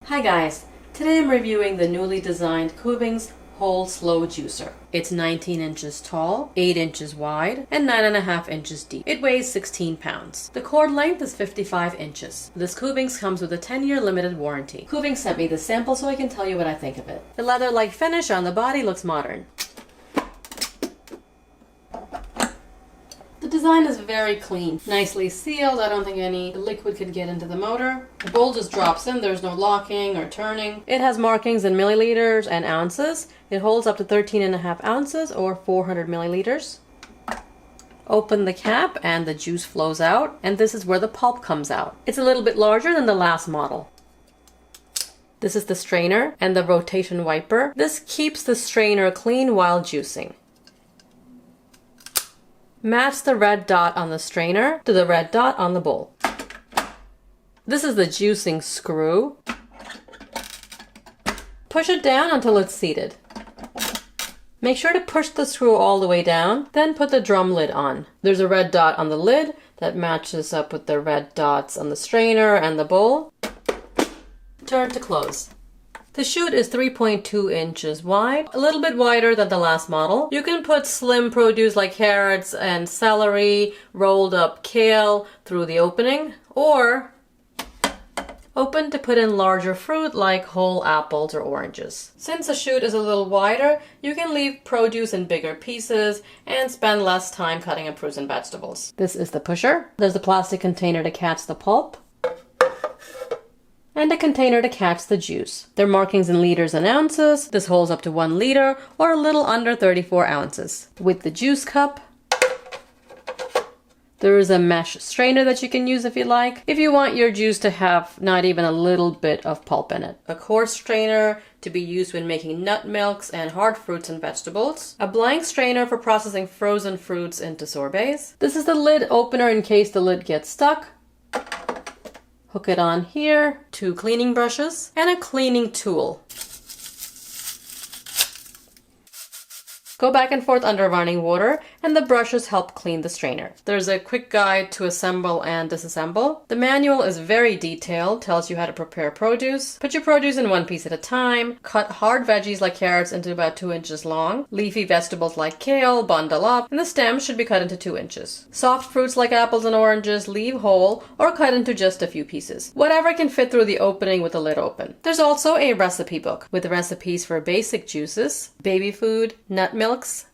Hi guys, today I'm reviewing the newly designed Kuvings Whole Slow Juicer. It's 19 inches tall, 8 inches wide, and 9.5 inches deep. It weighs 16 pounds. The cord length is 55 inches. This Kuvings comes with a 10-year limited warranty. Kuvings sent me the sample so I can tell you what I think of it. The leather-like finish on the body looks modern. The design is very clean, nicely sealed. I don't think any liquid could get into the motor. The bowl just drops in, there's no locking or turning. It has markings in milliliters and ounces. It holds up to 13.5 ounces or 400 milliliters. Open the cap and the juice flows out, and this is where the pulp comes out. It's a little bit larger than the last model. This is the strainer and the rotation wiper. This keeps the strainer clean while juicing. Match the red dot on the strainer to the red dot on the bowl. This is the juicing screw. Push it down until it's seated. Make sure to push the screw all the way down, then put the drum lid on. There's a red dot on the lid that matches up with the red dots on the strainer and the bowl. Turn to close. The chute is 3.2 inches wide, a little bit wider than the last model. You can put slim produce like carrots and celery, rolled up kale through the opening, or open to put in larger fruit like whole apples or oranges. Since the chute is a little wider, you can leave produce in bigger pieces and spend less time cutting up fruits and vegetables. This is the pusher. There's a plastic container to catch the pulp, and a container to catch the juice. There are markings in liters and ounces. This holds up to 1 liter or a little under 34 ounces. With the juice cup, there is a mesh strainer that you can use if you like, if you want your juice to have not even a little bit of pulp in it. A coarse strainer to be used when making nut milks and hard fruits and vegetables. A blank strainer for processing frozen fruits into sorbets. This is the lid opener in case the lid gets stuck. Hook it on here, 2 cleaning brushes, and a cleaning tool. Go back and forth under running water, and the brushes help clean the strainer. There's a quick guide to assemble and disassemble. The manual is very detailed, tells you how to prepare produce. Put your produce in 1 piece at a time. Cut hard veggies like carrots into about 2 inches long. Leafy vegetables like kale bundle up, and the stems should be cut into 2 inches. Soft fruits like apples and oranges leave whole or cut into just a few pieces. Whatever can fit through the opening with the lid open. There's also a recipe book with recipes for basic juices, baby food, nut milks,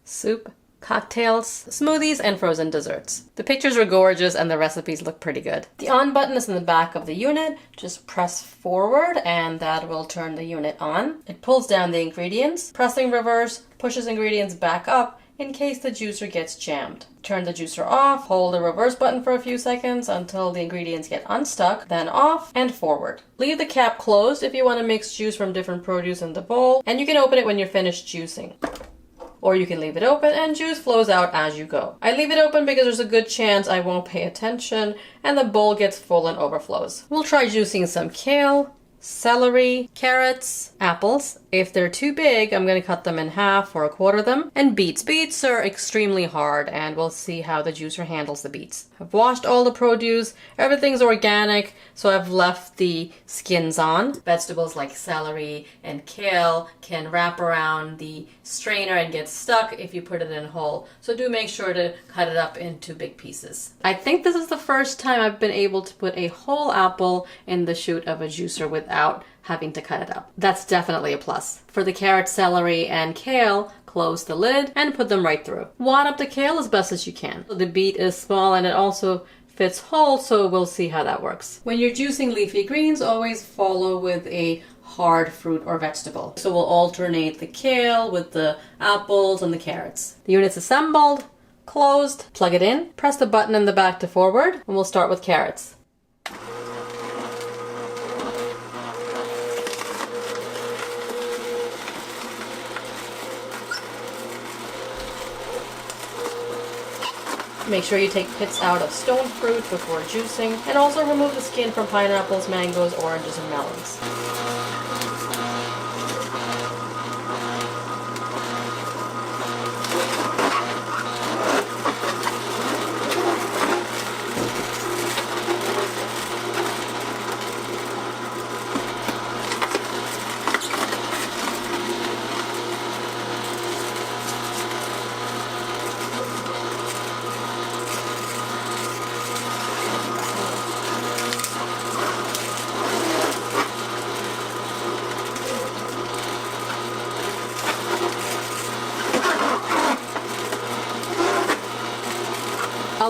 soup, cocktails, smoothies, and frozen desserts. The pictures are gorgeous and the recipes look pretty good. The on button is in the back of the unit. Just press forward and that will turn the unit on. It pulls down the ingredients. Pressing reverse pushes ingredients back up in case the juicer gets jammed. Turn the juicer off, hold the reverse button for a few seconds until the ingredients get unstuck, then off and forward. Leave the cap closed if you want to mix juice from different produce in the bowl, and you can open it when you're finished juicing. Or you can leave it open and juice flows out as you go. I leave it open because there's a good chance I won't pay attention and the bowl gets full and overflows. We'll try juicing some kale, celery, carrots, apples. If they're too big, I'm going to cut them in half or a quarter of them. And beets. Beets are extremely hard and we'll see how the juicer handles the beets. I've washed all the produce. Everything's organic, so I've left the skins on. Vegetables like celery and kale can wrap around the strainer and get stuck if you put it in whole. So do make sure to cut it up into big pieces. I think this is the first time I've been able to put a whole apple in the chute of a juicer without having to cut it up. That's definitely a plus. For the carrot, celery, and kale, close the lid and put them right through. Wad up the kale as best as you can. The beet is small and it also fits whole, so we'll see how that works. When you're juicing leafy greens, always follow with a hard fruit or vegetable. So we'll alternate the kale with the apples and the carrots. The unit's assembled, closed, plug it in, press the button in the back to forward, and we'll start with carrots. Make sure you take pits out of stone fruit before juicing, and also remove the skin from pineapples, mangoes, oranges, and melons.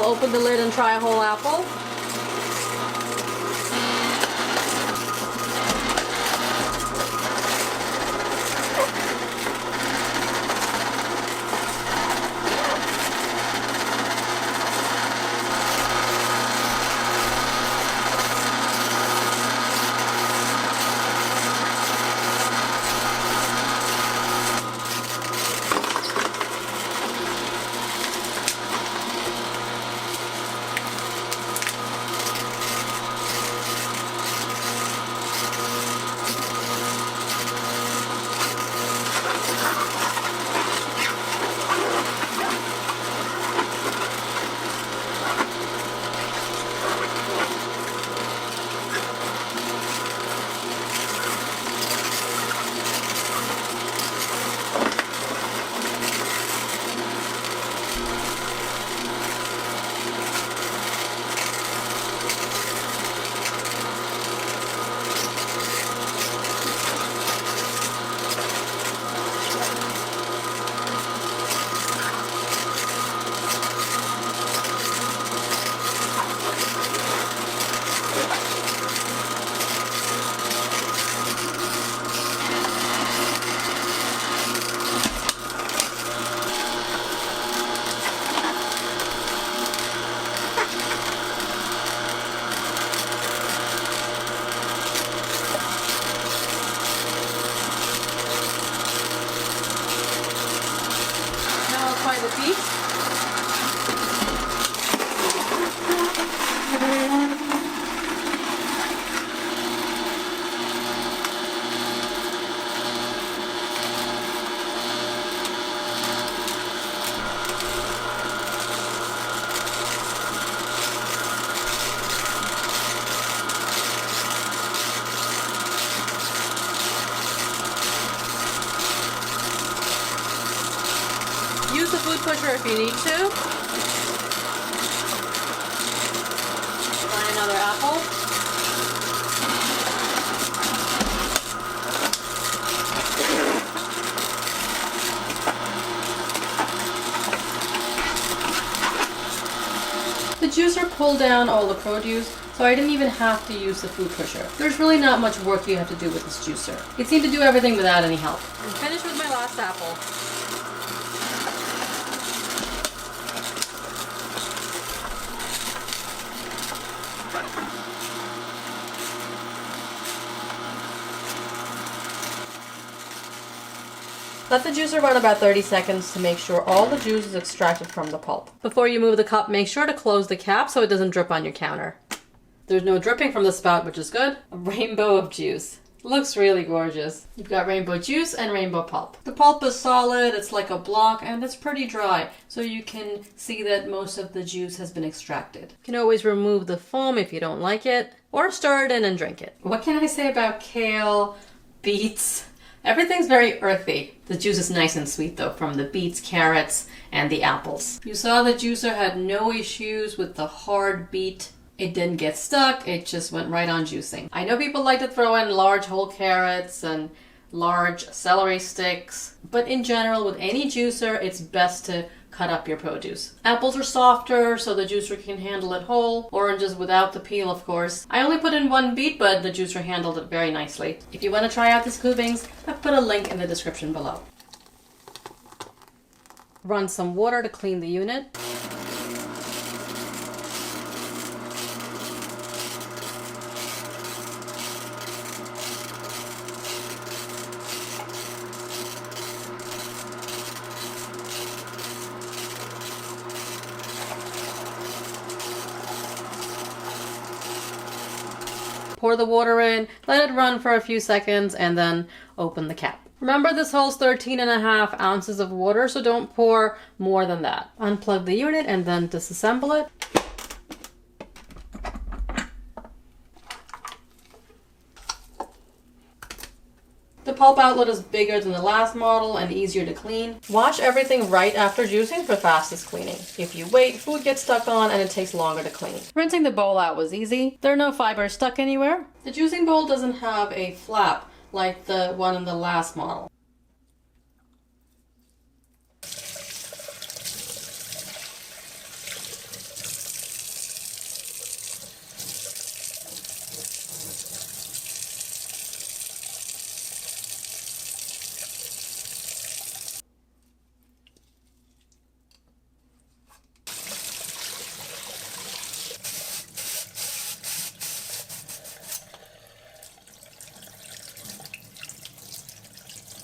I'll open the lid and try a whole apple. Try the beet. Use the food pusher if you need to. Try another apple. The juicer pulled down all the produce, so I didn't even have to use the food pusher. There's really not much work you have to do with this juicer. It seemed to do everything without any help. I'm finished with my last apple. Let the juicer run about 30 seconds to make sure all the juice is extracted from the pulp. Before you move the cup, make sure to close the cap so it doesn't drip on your counter. There's no dripping from the spout, which is good. A rainbow of juice. Looks really gorgeous. You've got rainbow juice and rainbow pulp. The pulp is solid, it's like a block, and it's pretty dry, so you can see that most of the juice has been extracted. You can always remove the foam if you don't like it, or stir it in and drink it. What can I say about kale, beets? Everything's very earthy. The juice is nice and sweet though, from the beets, carrots, and the apples. You saw the juicer had no issues with the hard beet. It didn't get stuck, it just went right on juicing. I know people like to throw in large whole carrots and large celery sticks, but in general with any juicer, it's best to cut up your produce. Apples are softer, so the juicer can handle it whole. Oranges without the peel, of course. I only put in one beet, but the juicer handled it very nicely. If you want to try out this Kuvings, I've put a link in the description below. Run some water to clean the unit. Pour the water in, let it run for a few seconds, and then open the cap. Remember, this holds 13.5 ounces of water, so don't pour more than that. Unplug the unit and then disassemble it. The pulp outlet is bigger than the last model and easier to clean. Wash everything right after juicing for fastest cleaning. If you wait, food gets stuck on and it takes longer to clean. Rinsing the bowl out was easy. There are no fibers stuck anywhere. The juicing bowl doesn't have a flap like the one in the last model.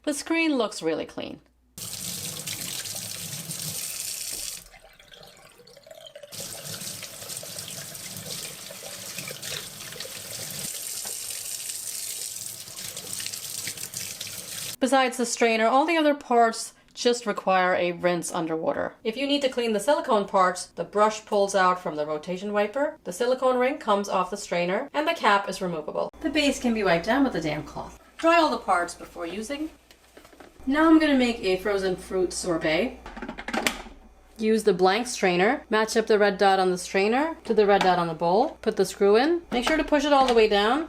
The screen looks really clean. Besides the strainer, all the other parts just require a rinse underwater. If you need to clean the silicone parts, the brush pulls out from the rotation wiper, the silicone ring comes off the strainer, and the cap is removable. The base can be wiped down with a damp cloth. Dry all the parts before using. Now I'm going to make a frozen fruit sorbet. Use the blank strainer, match up the red dot on the strainer to the red dot on the bowl, put the screw in, make sure to push it all the way down,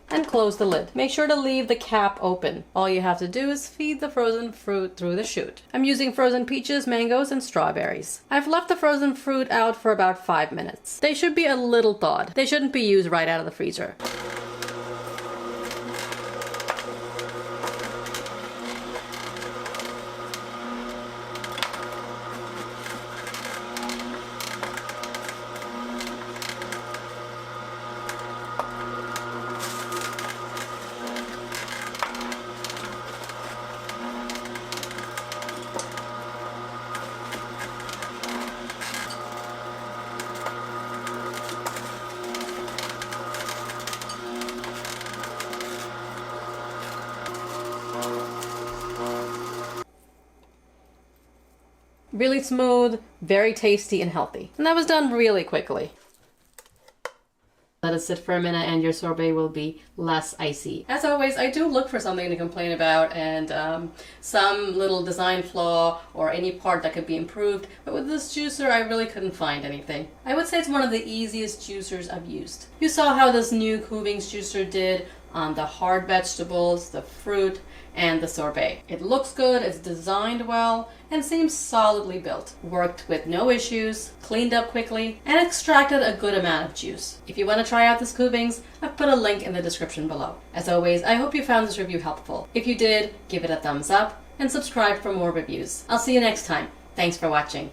and close the lid. Make sure to leave the cap open. All you have to do is feed the frozen fruit through the chute. I'm using frozen peaches, mangoes, and strawberries. I've left the frozen fruit out for about 5 minutes. They should be a little thawed. They shouldn't be used right out of the freezer. Really smooth, very tasty and healthy. And that was done really quickly. Let it sit for a minute and your sorbet will be less icy. As always, I do look for something to complain about and some little design flaw or any part that could be improved, but with this juicer I really couldn't find anything. I would say it's one of the easiest juicers I've used. You saw how this new Kuvings juicer did on the hard vegetables, the fruit, and the sorbet. It looks good, it's designed well, and seems solidly built. Worked with no issues, cleaned up quickly, and extracted a good amount of juice. If you want to try out this Kuvings, I've put a link in the description below. As always, I hope you found this review helpful. If you did, give it a thumbs up and subscribe for more reviews. I'll see you next time. Thanks for watching.